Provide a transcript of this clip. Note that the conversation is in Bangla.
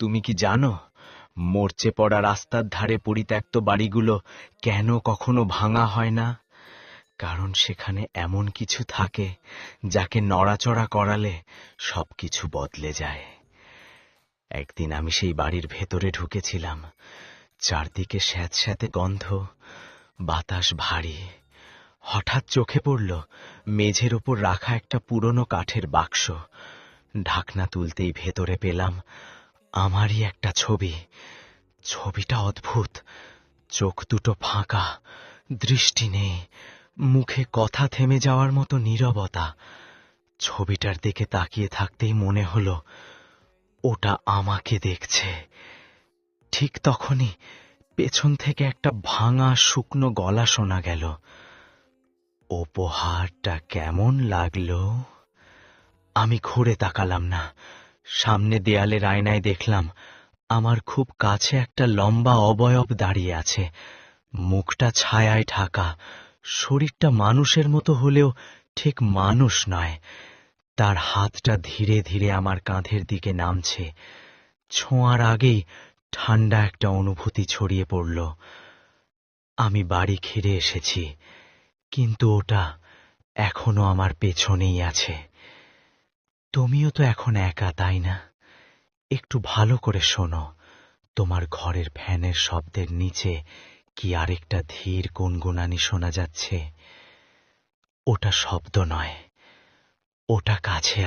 তুমি কি জানো, মরচে পড়া রাস্তার ধারে পরিত্যক্ত বাড়িগুলো কেন কখনো ভাঙা হয় না? কারণ সেখানে এমন কিছু থাকে যাকে নড়াচড়া করালে সবকিছু বদলে যায়। একদিন আমি সেই বাড়ির ভেতরে ঢুকেছিলাম। চারদিকে স্যাঁতস্যাঁতে গন্ধ, বাতাস ভারী। হঠাৎ চোখে পড়ল মেঝের ওপর রাখা একটা পুরনো কাঠের বাক্স। ঢাকনা তুলতেই ভেতরে পেলাম আমারই একটা ছবি। ছবিটা অদ্ভুত। চোখ দুটো ফাঁকা, দৃষ্টি নেই, মুখে কথা থেমে যাওয়ার মতো নীরবতা। ছবিটার দিকে তাকিয়ে থাকতেই মনে হলো ওটা আমাকে দেখছে। ঠিক তখনই পেছন থেকে একটা ভাঙা শুকনো গলা শোনা গেল, উপহারটা কেমন লাগলো? আমি ঘুরে তাকালাম না। সামনে দেয়ালের আয়নায় দেখলাম আমার খুব কাছে একটা লম্বা অবয়ব দাঁড়িয়ে আছে। মুখটা ছায়ায় ঢাকা, শরীরটা মানুষের মতো হলেও ঠিক মানুষ নয়। তার হাতটা ধীরে ধীরে আমার কাঁধের দিকে নামছে। ছোঁয়ার আগেই ঠান্ডা একটা অনুভূতি ছড়িয়ে পড়ল। আমি বাড়ি ফিরে এসেছি, কিন্তু ওটা এখনো আমার পেছনেই আছে। তুমিও তো এখন একা, তাই না? একটু ভালো করে শোনো। তোমার ঘরের ফ্যানের শব্দের নিচে কি আরেকটা ধীর গুনগুনানি শোনা যাচ্ছে? ওটা শব্দ নয়, ওটা কাছে